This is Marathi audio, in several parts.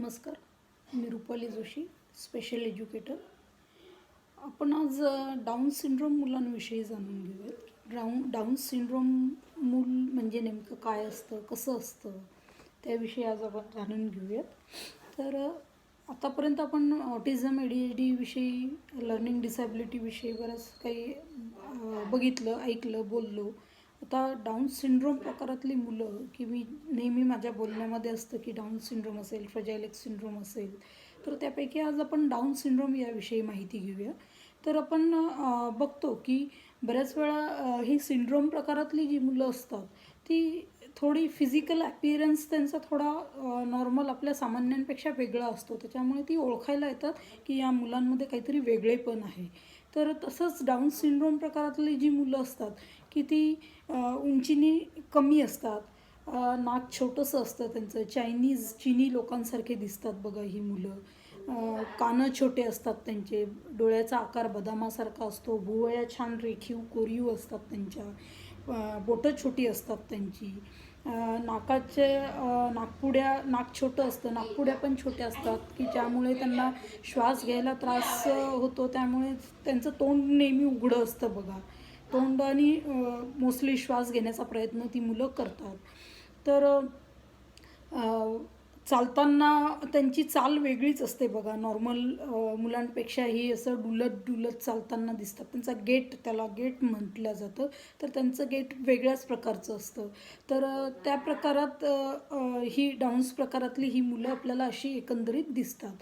नमस्कार. मी रुपाली जोशी, स्पेशल एज्युकेटर. आपण आज डाऊन सिंड्रोम मुलांविषयी जाणून घेऊयात. डाऊन सिंड्रोम मूल म्हणजे नेमकं काय असतं, कसं असतं, त्याविषयी आज आपण जाणून घेऊयात. तर आतापर्यंत आपण ऑटिझम, ADHD विषयी, लर्निंग डिसॅबिलिटीविषयी बरंच काही बघितलं, ऐकलं, बोललो. आता डाऊन सिंड्रोम प्रकारातली मुलं, की मी नेहमी माझ्या बोलण्यामध्ये असतं की डाऊन सिंड्रोम असेल, फ्रजाइल एक्स सिंड्रोम असेल, तर त्यापैकी आज आपण डाऊन सिंड्रोम याविषयी माहिती घेऊया. तर आपण बघतो की बऱ्याच वेळा ही सिंड्रोम प्रकारातली जी मुलं असतात ती थोडी फिजिकल ॲपिअरन्स त्यांचा थोडा नॉर्मल आपल्या सामान्यांपेक्षा वेगळा असतो. त्याच्यामुळे ती ओळखायला येतात की या मुलांमध्ये काहीतरी वेगळेपण आहे. तर तसंच डाऊन सिंड्रोम प्रकारातली जी मुलं असतात की ती उंचीनी कमी असतात, नाक छोटंसं असतं त्यांचं, चीनी लोकांसारखे दिसतात बघा ही मुलं. कानं छोटे असतात त्यांचे, डोळ्याचा आकार बदामासारखा असतो, भुवया छान रेखीव कोरीव असतात त्यांच्या, बोटं छोटी असतात त्यांची, नाक छोटं असतं, नाकपुड्या पण छोट्या असतात की ज्यामुळे त्यांना श्वास घ्यायला त्रास होतो. त्यामुळे त्यांचं तोंड नेहमी उघडं असतं बघा. तोंडाने मोस्टली श्वास घेण्याचा प्रयत्न ती मुलं करतात. तर चालताना त्यांची चाल वेगळीच असते बघा. नॉर्मल मुलांपेक्षाही असं डुलत चालताना दिसतात. त्याला गेट म्हटलं जातं. तर त्यांचं गेट वेगळ्याच प्रकारचं असतं. तर त्या प्रकारात ही डाऊन्स प्रकारातली ही मुलं आपल्याला अशी एकंदरीत दिसतात.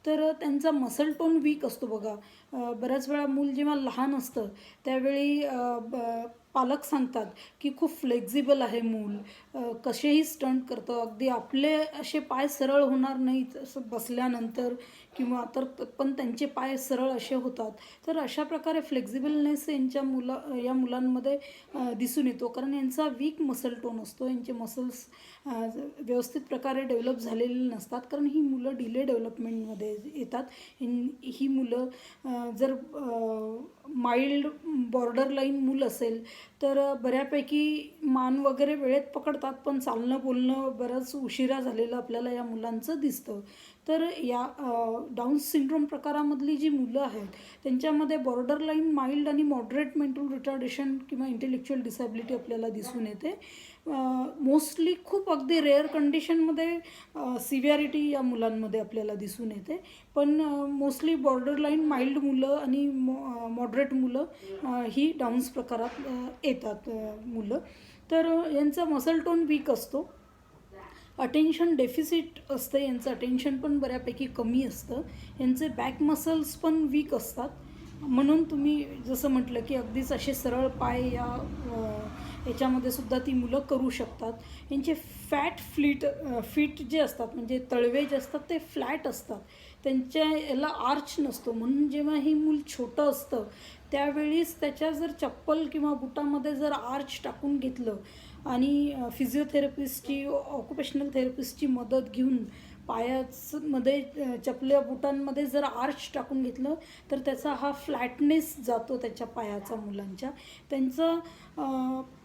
तर त्यांचा मसल टोन वीक असतो बघा. बऱ्याच वेळा मूल जेव्हा लहान असतं त्यावेळी पालक सांगतात की खूप फ्लेक्झिबल आहे मूल, कसेही स्टंट करतं, अगदी आपले असे पाय सरळ होणार नाहीत असं बसल्यानंतर किंवा तर पण त्यांचे पाय सरळ असे होतात. तर अशा प्रकारे फ्लेक्झिबलनेस या मुलांमध्ये दिसून येतो, कारण यांचा वीक मसल टोन असतो. यांचे मसल्स व्यवस्थित प्रकारे डेव्हलप झालेले नसतात, कारण ही मुलं डिले डेव्हलपमेंटमध्ये येतात. ही मुलं जर माइल्ड बॉर्डरलाईन मूल असेल तर बऱ्यापैकी मान वगैरे वेळेत पकडतात, पण चालणं बोलणं बरंच उशिरा झालेलं आपल्याला या मुलांचं दिसतं. तर या डाऊन सिंड्रोम प्रकारामधली जी मुलं आहेत त्यांच्यामध्ये बॉर्डरलाईन माइल्ड आणि मॉडरेट मेंटल रिटार्डेशन किंवा इंटेलेक्च्युअल डिसॅबिलिटी आपल्याला दिसून येते. मोस्टली खूप अगदी रेअर कंडिशनमध्ये सिव्हिअरिटी या मुलांमध्ये आपल्याला दिसून येते. पण मोस्टली बॉर्डरलाईन माइल्ड मुलं आणि मॉडरेट मुलं ही डाऊन्स प्रकारात येतात मुलं. तर यांचा मसल टोन वीक असतो. अटेन्शन डेफिसिट असतं, यांचं अटेन्शन पण बऱ्यापैकी कमी असतं. यांचे बॅक मसल्स पण वीक असतात. म्हणून तुम्ही जसं म्हटलं की अगदीच असे सरळ पाय याच्यामध्ये सुद्धा ती मुलं करू शकतात. यांचे फीट जे असतात म्हणजे तळवे जे असतात ते फ्लॅट असतात. त्यांच्या याला आर्च नसतो. म्हणून जेव्हा ही मूल छोटं असतं त्यावेळीच त्याच्या जर चप्पल किंवा बुटामध्ये जर आर्च टाकून घेतलं आणि फिजिओथेरपिस्टची, ऑक्युपेशनल थेरपिस्टची मदत घेऊन पायामध्ये चपल्या बुटांमध्ये जर आर्च टाकून घेतलं तर त्याचा हा फ्लॅटनेस जातो त्याच्या पायाचा मुलांच्या. त्यांचं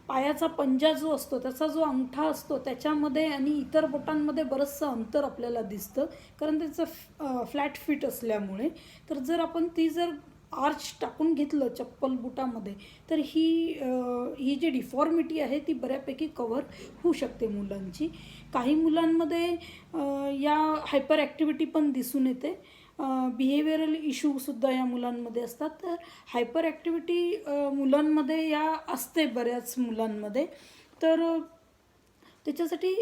पायाचा पंजा जो असतो, त्याचा जो अंगठा असतो त्याच्यामध्ये आणि इतर बोटांमध्ये बरंचसं अंतर आपल्याला दिसतं, कारण त्याचं फ्लॅट फिट असल्यामुळे. तर जर आपण जर आर्च टाकून घेतलं चप्पल बुटामध्ये तर ही जी डिफॉर्मिटी आहे ती बऱ्यापैकी कव्हर होऊ शकते मुलांची. काही मुलांमध्ये या हायपर ॲक्टिव्हिटी पण दिसून येते. बिहेवियरल इश्यूसुद्धा या मुलांमध्ये असतात. तर हायपर ॲक्टिव्हिटी मुलांमध्ये या असते बऱ्याच मुलांमध्ये. तर त्याच्यासाठी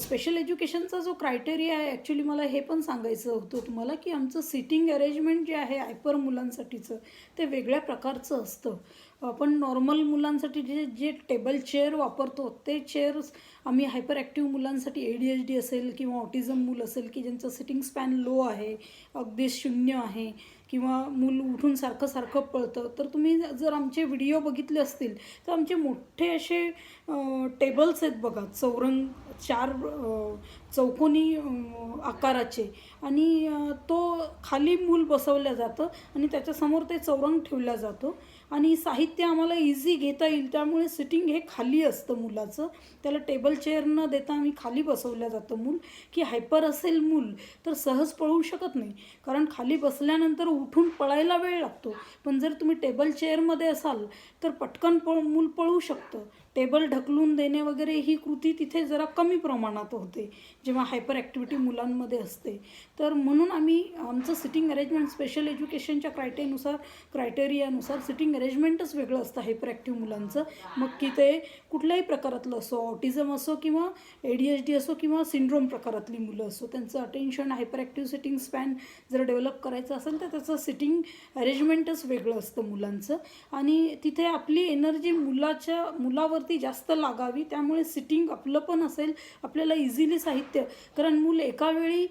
स्पेशल एज्युकेशनचा जो क्रायटेरिया आहे, ॲक्च्युली मला हे पण सांगायचं होतं तुम्हाला की आमचं सिटिंग अरेंजमेंट जे आहे हायपर मुलांसाठीचं ते वेगळ्या प्रकारचं असतं. आपण नॉर्मल मुलांसाठी जे टेबल चेअर वापरतो ते चेअर्स आम्ही हायपर ॲक्टिव्ह मुलांसाठी, ADHD असेल किंवा ऑटिझम मूल असेल की ज्यांचं सिटिंग स्पॅन लो आहे, अगदी 0 आहे किंवा मूल उठून सारखं पळतं, तर तुम्ही जर आमचे व्हिडिओ बघितले असतील तर आमचे मोठे असे टेबल्स आहेत बघा, 4 चौकोनी आकाराचे, आणि तो खाली मूल बसवलं जातं आणि त्याच्यासमोर ते चौरंग ठेवला जातो आणि साहित्य आम्हाला इझी घेता येईल, त्यामुळे सिटिंग हे खाली असतं मुलाचं. त्याला टेबल चेअर न देता आम्ही खाली बसवलं जातं मूल, की हायपर असेल मूल तर सहज पळू शकत नाही, कारण खाली बसल्यानंतर उठून पळायला वेळ लागतो. पण जर तुम्ही टेबल चेअरमध्ये असाल तर पटकन मूल पळू शकतं. टेबल ढकलून देणे वगैरे ही कृती तिथे जरा कमी प्रमाणात होते जेव्हा हायपर ॲक्टिव्हिटी मुलांमध्ये असते. तर म्हणून आम्ही आमचं सिटिंग अरेंजमेंट स्पेशल एज्युकेशनच्या क्रायटेरियानुसार सिटिंग अरेंजमेंटच वेगळं असतं हायपर ॲक्टिव्ह मुलांचं. मग की ते कुठल्याही प्रकारातलं असो, ऑटिझम असो किंवा ADHD असो किंवा सिंड्रोम प्रकारातली मुलं असो, त्यांचं attention hyper active sitting span जर डेव्हलप करायचं असेल तर त्याचं सिटिंग अरेंजमेंटच वेगळं असतं मुलांचं. आणि तिथे आपली एनर्जी मुलावरती जास्त लागावी, त्यामुळे सिटिंग आपलं पण असेल, आपल्याला इझिली साहित्य, कारण मूल एका वेळी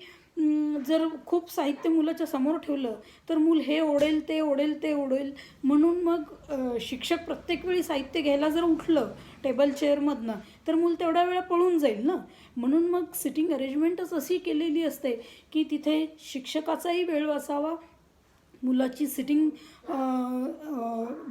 जर खूप साहित्य मुलाच्या समोर ठेवलं तर मूल हे ओढेल ते ओढेल, म्हणून मग शिक्षक प्रत्येक वेळी साहित्य घ्यायला जर उठलं टेबल चेअरमधनं तर मूल तेवढ्या वेळा पळून जाईल ना. म्हणून मग सिटिंग अरेंजमेंटच अशी केलेली असते की तिथे शिक्षकाचाही वेळ वाचावा, मुलाची सिटिंग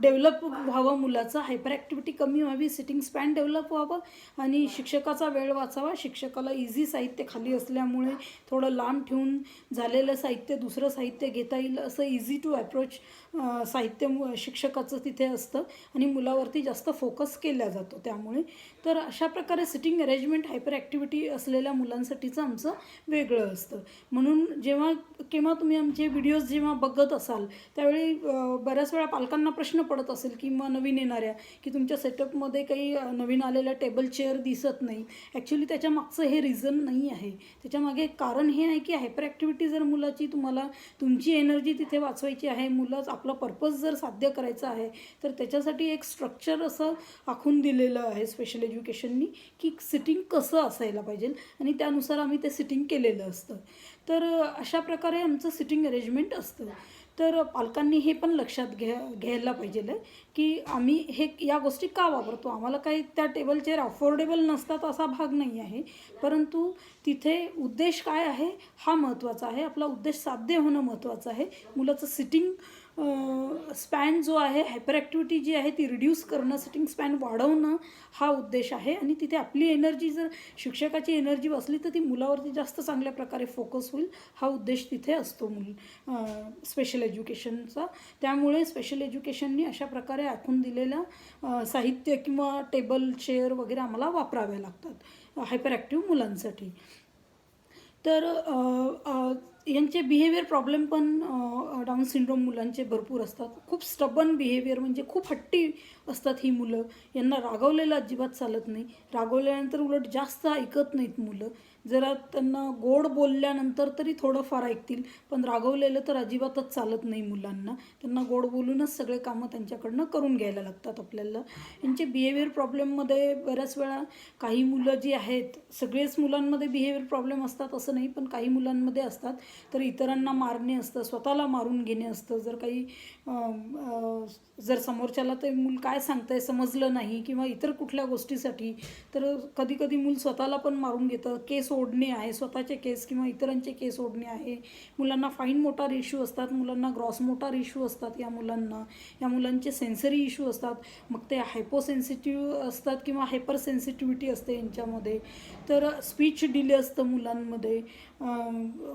डेव्हलप व्हावं, मुलाचं हायपर ॲक्टिव्हिटी कमी व्हावी, सिटिंग स्पॅन डेव्हलप व्हावं आणि शिक्षकाचा वेळ वाचावा. शिक्षकाला इझी साहित्य खाली असल्यामुळे थोडं लांब ठेवून झालेलं साहित्य दुसरं साहित्य घेता येईल असं इझी टू अप्रोच साहित्य शिक्षकाचं तिथे असतं आणि मुलावरती जास्त फोकस केला जातो त्यामुळे. तर अशा प्रकारे सिटिंग अरेंजमेंट हायपर ॲक्टिव्हिटी असलेल्या मुलांसाठीचं आमचं वेगळं असतं. म्हणून केव्हा तुम्ही आमचे व्हिडिओज जेव्हा बघत असाल त्यावेळी बऱ्याच वेळा पालकांना प्रश्न पडत असेल किंवा नवीन येणाऱ्या की तुमच्या सेटअपमध्ये काही नवीन आलेल्या टेबल चेअर दिसत नाही. ॲक्च्युली त्याच्या मागचं हे रिझन नाही आहे. त्याच्यामागे कारण हे आहे की हायपर ॲक्टिव्हिटी जर मुलाची तुम्हाला तुमची एनर्जी तिथे वाचवायची आहे, मुलाच आपला पर्पज जर साध्य करायचा आहे तर त्याच्यासाठी एक स्ट्रक्चर असं आखून दिलेलं आहे स्पेशल एज्युकेशननी की सिटिंग कसं असायला पाहिजे आणि त्यानुसार आम्ही ते सिटिंग केलेलं असतं. तर अशा प्रकारे आमचं सिटिंग अरेंजमेंट असतं. तर पालकांनी हे पण लक्षात घ्यायला पाहिजे की आम्ही या गोष्टी का वापरतो. आम्हाला काही त्या टेबल चेअर अफोर्डेबल नसतात असा भाग नाही आहे, परंतु तिथे उद्देश काय आहे हा महत्त्वाचा आहे. आपला उद्देश साध्य होणं महत्त्वाचं आहे. मुलाचं सिटिंग स्पॅन जो आहे, हायपर ॲक्टिव्हिटी जी आहे ती रिड्यूस करणं, सिटिंग स्पॅन वाढवणं हा उद्देश आहे. आणि तिथे आपली एनर्जी जर शिक्षकाची एनर्जी बसली तर ती मुलावरती जास्त चांगल्या प्रकारे फोकस होईल, हा उद्देश तिथे असतो स्पेशल एज्युकेशनचा. त्यामुळे स्पेशल एज्युकेशननी अशा प्रकारे आखून दिलेलं साहित्य किंवा टेबल चेअर वगैरे आम्हाला वापराव्या लागतात हायपर ॲक्टिव्ह मुलांसाठी. तर यांचे बिहेवियर प्रॉब्लेम पण डाऊन सिंड्रोम मुलांचे भरपूर असतात. खूप स्टबन बिहेवियर, म्हणजे खूप हट्टी असतात ही मुलं. यांना रागवलेलं अजिबात चालत नाही. रागवल्यानंतर उलट जास्त ऐकत नाहीत मुलं. जरा त्यांना गोड बोलल्यानंतर तरी थोडंफार ऐकतील, पण रागवलेलं तर अजिबातच चालत नाही मुलांना. त्यांना गोड बोलूनच सगळे कामं त्यांच्याकडनं करून घ्यायला लागतात आपल्याला. यांचे बिहेवियर प्रॉब्लेममध्ये बऱ्याच वेळा काही मुलं जी आहेत, सगळेच मुलांमध्ये बिहेवियर प्रॉब्लेम असतात असं नाही, पण काही मुलांमध्ये असतात. तर इतरांना मारणे असतं, स्वतःला मारून घेणे असतं. जर समोरच्याला ते मूल काय सांगतंय समजलं नाही किंवा इतर कुठल्या गोष्टीसाठी, तर कधी कधी मूल स्वतःला पण मारून घेतं. केस ओढणे आहे, स्वतःचे केस किंवा इतरांचे केस ओढणे आहे. मुलांना फाईन मोटार इश्यू असतात, मुलांना ग्रॉस मोटार इश्यू असतात. या मुलांचे सेन्सरी इश्यू असतात. मग ते हायपोसेन्सिटिव्ह असतात किंवा हायपर सेन्सिटिव्हिटी असते यांच्यामध्ये. तर स्पीच डिले असतं मुलांमध्ये.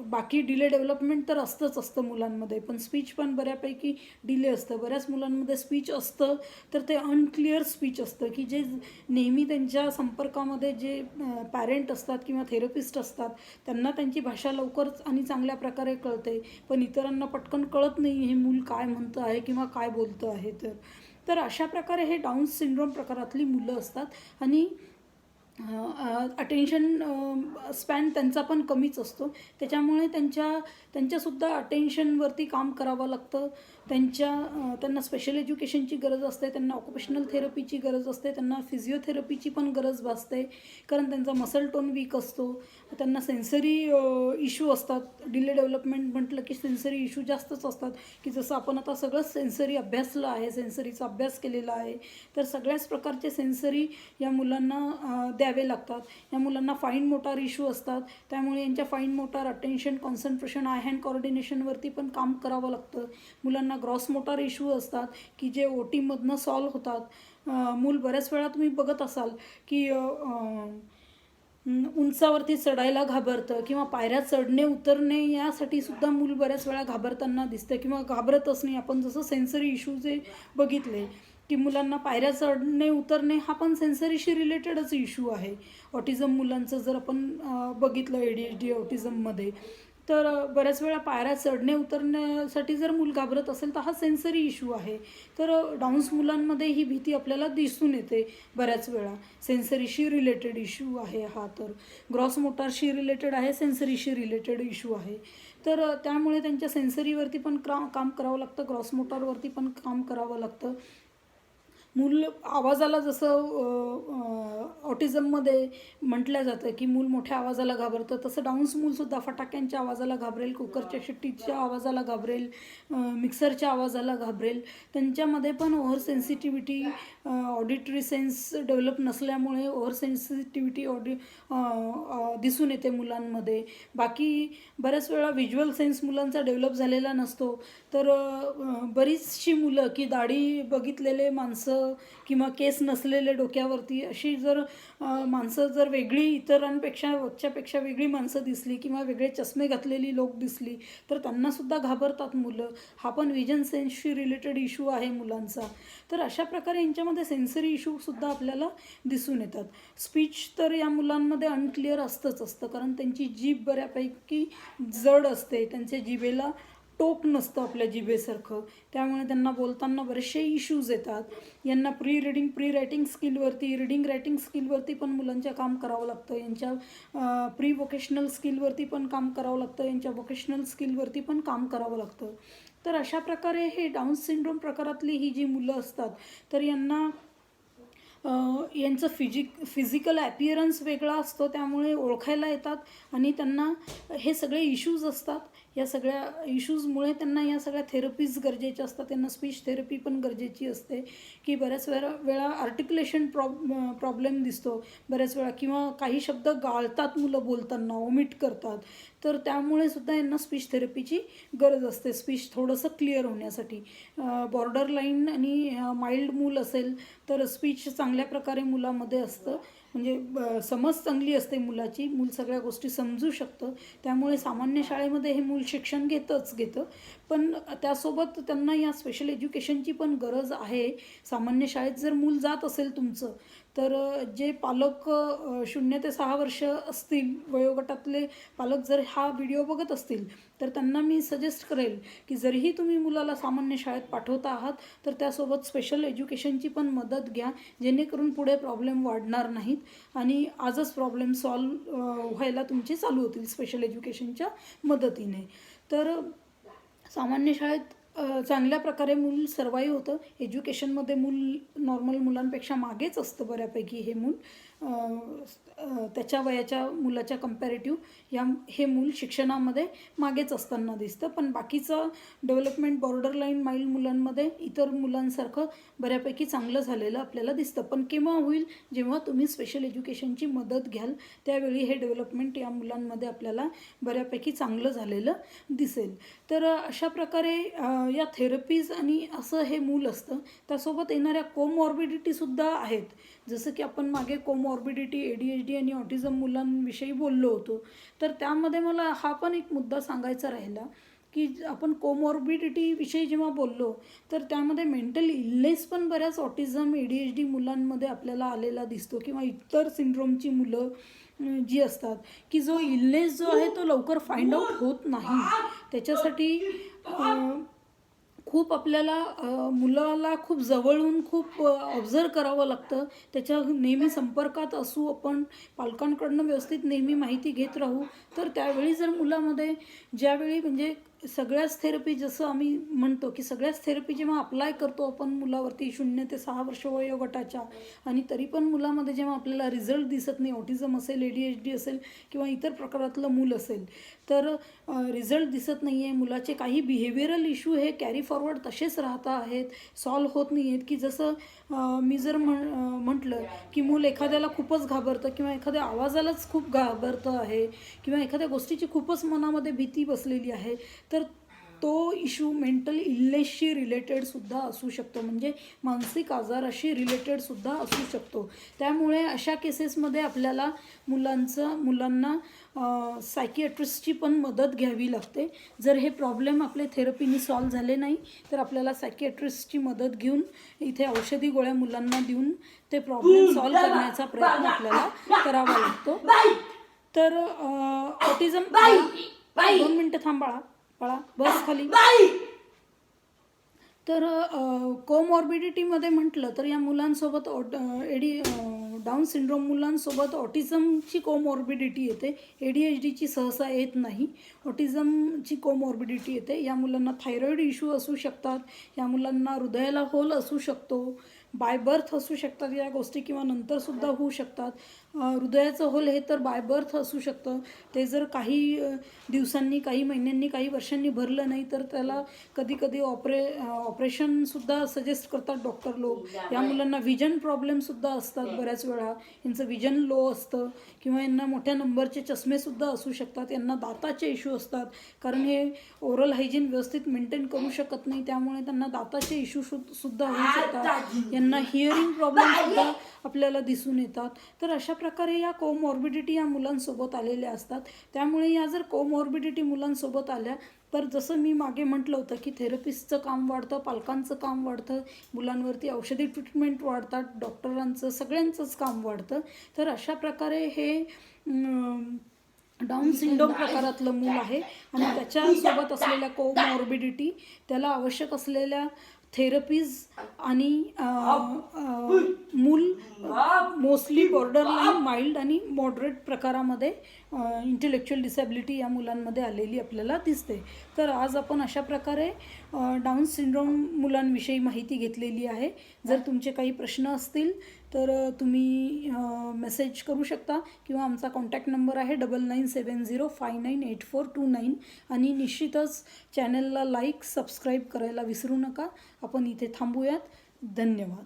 बाकी डिले डेव्हलपमेंट तर असतं मुलांमध्ये, पण स्पीच पण बऱ्यापैकी डिले असतं. बऱ्याच मुलांमध्ये स्पीच असतं तर ते अनक्लिअर स्पीच असतं की जे नेहमी त्यांच्या संपर्कामध्ये जे पॅरेंट असतात किंवा थेरपिस्ट असतात त्यांना त्यांची भाषा लवकर आणि चांगल्या प्रकारे कळते, पण इतरांना पटकन कळत नाही हे मूल काय म्हणतं आहे किंवा काय बोलतं आहे. तर अशा प्रकारे हे डाऊन सिंड्रोम प्रकारातली मुलं असतात आणि अटेन्शन स्पॅन त्यांचा पण कमीच असतो. त्याच्यामुळे त्यांच्यासुद्धा अटेन्शनवरती काम करावं लागतं. त्यांना स्पेशल एज्युकेशनची गरज असते, त्यांना ऑक्युपेशनल थेरपीची गरज असते, त्यांना फिजिओथेरपीची पण गरज भासते, कारण त्यांचा मसल टोन वीक असतो. त्यांना सेन्सरी इश्यू असतात. डिले डेव्हलपमेंट म्हटलं की सेन्सरी इश्यू जास्तच असतात, की जसं आपण आता सगळंच सेन्सरी अभ्यासलं आहे, सेन्सरीचा अभ्यास केलेला आहे, तर सगळ्याच प्रकारचे सेन्सरी या मुलांना द्यावे लागतात. या मुलांना फाईन मोटार इश्यू असतात, त्यामुळे यांच्या fine motor, attention, concentration, eye hand कोऑर्डिनेशनवरती पण काम करावं लागतं. मुलांना त्यांना ग्रॉस मोटार इश्यू असतात की जे ओटीमधनं सॉल्व होतात. मूल बऱ्याच वेळा तुम्ही बघत असाल की उंचावरती चढायला घाबरतं किंवा पायऱ्या चढणे उतरणे यासाठी सुद्धा मूल बऱ्याच वेळा घाबरताना दिसतं किंवा घाबरतच नाही. आपण जसं सेन्सरी इश्यू जे बघितले की मुलांना पायऱ्या चढणे उतरणे हा पण सेन्सरीशी रिलेटेडच इश्यू आहे. ऑटिझम मुलांचं जर आपण बघितलं ADHD ऑटिझममध्ये, तर बऱ्याच वेळा पायऱ्या चढणे उतरण्यासाठी जर मूल घाबरत असेल तर हा सेन्सरी इश्यू आहे. तर डाऊन्स मुलांमध्ये ही भीती आपल्याला दिसून येते बऱ्याच वेळा. सेन्सरीशी रिलेटेड इश्यू आहे हा. तर ग्रॉस मोटारशी रिलेटेड आहे, सेन्सरीशी रिलेटेड इश्यू आहे. तर त्यामुळे त्यांच्या सेन्सरीवरती पण काम करावं लागतं, ग्रॉस मोटारवरती पण काम करावं लागतं. मूल आवाजाला जसं ऑटिझममध्ये म्हटलं जातं की मूल मोठ्या आवाजाला घाबरतं, तसं डाऊन्स मूलसुद्धा फटाक्यांच्या आवाजाला घाबरेल, कुकरच्या शिट्टीच्या आवाजाला घाबरेल, मिक्सरच्या आवाजाला घाबरेल. त्यांच्यामध्ये पण over sensitivity, auditory sense develop नसल्यामुळे ओव्हर सेन्सिटिव्हिटी दिसून येते मुलांमध्ये. बाकी बऱ्याच वेळा व्हिज्युअल सेन्स मुलांचा डेव्हलप झालेला नसतो. तर बरीचशी मुलं की दाढी बघितलेले माणसं किंवा केस नसलेले डोक्यावरती अशी जर माणसं जर वेगळी इतरांपेक्षा वेगळी माणसं दिसली किंवा वेगळे चष्मे घातलेली लोक दिसली तर त्यांनासुद्धा घाबरतात मुलं. हा पण विजन सेन्सशी रिलेटेड इश्यू आहे मुलांचा. तर अशा प्रकारे यांच्यामध्ये सेन्सरी इश्यूसुद्धा आपल्याला दिसून येतात. स्पीच तर या मुलांमध्ये अनक्लिअर असतं, कारण त्यांची जीभ बऱ्यापैकी जड असते, त्यांच्या जिभेला टोक नसतं आपल्या जिभेसारखं. त्यामुळे त्यांना बोलताना बरेचसे इश्यूज येतात. यांना प्री रायटिंग स्किलवरती, रीडिंग रायटिंग स्किलवरती पण मुलांच्या काम करावं लागतं. यांच्या प्री वोकेशनल स्किलवरती पण काम करावं लागतं, यांच्या वोकेशनल स्किलवरती पण काम करावं लागतं. तर अशा प्रकारे हे डाऊन सिंड्रोम प्रकारातली ही जी मुलं असतात तर यांना यांचं फिजिकल ॲपिअरन्स वेगळा असतो, त्यामुळे ओळखायला येतात आणि त्यांना हे सगळे इश्यूज असतात. या सगळ्या इश्यूजमुळे त्यांना या सगळ्या थेरपीज गरजेच्या असतात. त्यांना स्पीच थेरपी पण गरजेची असते की बऱ्याच वेळा आर्टिक्युलेशन प्रॉब्लेम दिसतो बऱ्याच वेळा, किंवा काही शब्द गाळतात मुलं बोलताना, ओमिट करतात. तर त्यामुळे सुद्धा यांना स्पीच थेरपीची गरज असते, स्पीच थोडंसं क्लिअर होण्यासाठी. बॉर्डर लाईन आणि माइल्ड मूल असेल तर स्पीच चांगल्या प्रकारे मुलामध्ये असतं, म्हणजे समज चांगली असते मुलाची, मूल सगळ्या गोष्टी समजू शकतं. त्यामुळे सामान्य शाळेमध्ये हे मूल शिक्षण घेतं, पण त्यासोबत त्यांना या स्पेशल एज्युकेशनची पण गरज आहे. सामान्य शाळेत जर मूल जात असेल तुमचं, तर जे पालक 0 ते 6 वर्ष असतील वयोगटातले पालक जर हा व्हिडिओ बघत असतील तर त्यांना मी सजेस्ट करेल की जरीही तुम्ही मुलाला सामान्य शाळेत पाठवता आहात तर त्यासोबत स्पेशल एज्युकेशनची पण मदत घ्या, जेणेकरून पुढे प्रॉब्लेम वाढणार नाहीत आणि आजच प्रॉब्लेम सॉल्व व्हायला तुमचे चालू होतील स्पेशल एज्युकेशनच्या मदतीने. तर सामान्य शाळेत चांगल्या प्रकारे मूल सर्वाईव्ह होतं. एज्युकेशनमध्ये मूल नॉर्मल मुलांपेक्षा मागेच असतं बऱ्यापैकी. हे मूल त्याच्या वयाच्या मुलाच्या कंपॅरेटिव्ह हे मूल शिक्षणामध्ये मागेच असताना दिसतं, पण बाकीचं डेव्हलपमेंट बॉर्डर लाईन माइल्ड मुलांमध्ये इतर मुलांसारखं बऱ्यापैकी चांगलं झालेलं आपल्याला दिसतं. पण केव्हा होईल? जेव्हा तुम्ही स्पेशल एज्युकेशनची मदत घ्याल त्यावेळी हे डेव्हलपमेंट या मुलांमध्ये आपल्याला बऱ्यापैकी चांगलं झालेलं दिसेल. तर अशा प्रकारे या थेरपीज आणि असं हे मूल असतं. त्यासोबत येणाऱ्या कोमॉर्बिडिटीसुद्धा आहेत, जसं की आपण मागे कोमॉर्बिडिटी ADHD आणि ऑटिझम मुलांविषयी बोललो होतो. तर त्यामध्ये मला हा पण एक मुद्दा सांगायचा राहिला की आपण कोमॉर्बिडिटीविषयी जेव्हा बोललो तर त्यामध्ये मेंटल इलनेस पण बऱ्याच ऑटिझम ADHD मुलांमध्ये आपल्याला आलेला दिसतो, किंवा इतर सिंड्रोमची मुलं जी असतात की जो इलनेस जो आहे तो लवकर फाइंड आउट होत नाही. त्याच्यासाठी खूप आपल्याला मुलाला खूप जवळून खूप ऑब्झर्व करावं लागतं. त्याच्या नेहमी संपर्कात असू आपण, पालकांकडनं व्यवस्थित नेहमी माहिती घेत राहू. तर त्यावेळी जर मुलामध्ये ज्यावेळी म्हणजे सगळ्याच थेरपी, जसं आम्ही म्हणतो की सगळ्याच थेरपी जेव्हा अप्लाय करतो आपण मुलावरती 0 ते 6 वर्ष वयोगटाच्या, आणि तरी पण मुलामध्ये जेव्हा आपल्याला रिझल्ट दिसत नाही, ऑटिझम असेल, ADHD असेल किंवा इतर प्रकारातलं मूल असेल, तर रिझल्ट दिसत नाही आहे, मुलाचे काही बिहेवियरल इश्यू हे कॅरी फॉरवर्ड तसेच राहत आहेत, सॉल्व होत नाही आहेत. की जसं मी जर म्हटलं की मूल एखाद्याला खूपच घाबरतं किंवा एखाद्या आवाजालाच खूप घाबरतं आहे किंवा एखाद्या गोष्टीची खूपच मनामध्ये भीती बसलेली आहे, तर तो इश्यू मेंटल इलनेसशी रिलेटेडसुद्धा असू शकतो, म्हणजे मानसिक आजाराशी रिलेटेडसुद्धा असू शकतो. त्यामुळे अशा केसेसमध्ये आपल्याला मुलांना सायकियाट्रिस्टची पण मदत घ्यावी लागते. जर हे प्रॉब्लेम आपले थेरपीने सॉल्व झाले नाही तर आपल्याला सायकियाट्रिस्टची मदत घेऊन इथे औषधी गोळ्या मुलांना देऊन ते प्रॉब्लेम सॉल्व करण्याचा प्रयत्न आपल्याला करावा लागतो. तर ऑटिझम 2 मिनटं थांब बाळा बस खाली. तर कोमॉर्बिडिटीमध्ये म्हटलं तर या मुलांसोबत डाऊन सिंड्रोम मुलांसोबत ऑटिझमची कोमॉर्बिडिटी येते. ADHDची सहसा येत नाही, ऑटिझमची कोमॉर्बिडिटी येते. या मुलांना थायरॉईड इश्यू असू शकतात, या मुलांना हृदयाला होल असू शकतो, बाय बर्थ असू शकतात या गोष्टी, किंवा नंतरसुद्धा होऊ शकतात. हृदयाचं होल हे तर बाय बर्थ असू शकतं. ते जर काही दिवसांनी, काही महिन्यांनी, काही वर्षांनी भरलं नाही तर त्याला कधी कधी ऑपरेशनसुद्धा सजेस्ट करतात डॉक्टर लोक. या मुलांना विजन प्रॉब्लेमसुद्धा असतात, बऱ्याच वेळा यांचं विजन लो असतं, किंवा यांना मोठ्या नंबरचे चष्मेसुद्धा असू शकतात. यांना दाताचे इश्यू असतात, कारण हे ओरल हायजीन व्यवस्थित मेंटेन करू शकत नाही, त्यामुळे त्यांना दाताचे इश्यू सुद्धा होऊ शकतात. यांना हिअरिंग प्रॉब्लेमसुद्धा आपल्याला दिसून येतात. तर अशा प्रकारे या कोमॉर्बिडिटी या मुलांसोबत आलेल्या असतात. त्यामुळे या जर कोमॉर्बिडिटी मुलांसोबत आल्या तर जसं मी मागे म्हटलं होतं की थेरपिस्टचं काम वाढतं, पालकांचं काम वाढतं, मुलांवरती औषधी ट्रीटमेंट वाढतात, डॉक्टरांचं सगळ्यांचंच काम वाढतं. तर अशा प्रकारे हे डाऊन सिंड्रोम प्रकारातलं मूल आहे आणि त्याच्यासोबत असलेल्या कोमॉर्बिडिटी, त्याला आवश्यक असलेल्या थेरपीज आणि मूल मोस्टली बॉर्डरलाईन, माइल्ड आणि मॉडरेट प्रकारामध्ये इंटेलेक्च्युअल डिसॅबिलिटी या मुलांमध्ये आलेली आपल्याला दिसते. तर आज आपण अशा प्रकारे डाऊन सिंड्रोम मुलांविषयी माहिती घेतलेली आहे. जर तुमचे काही प्रश्न असतील तर तुम्ही मेसेज करू शकता, किंवा आमचा कॉन्टॅक्ट नंबर आहे 9970598429. आणि निश्चितच चॅनलला लाईक सबस्क्राईब करायला विसरू नका. आपण इथे थांबूयात. धन्यवाद.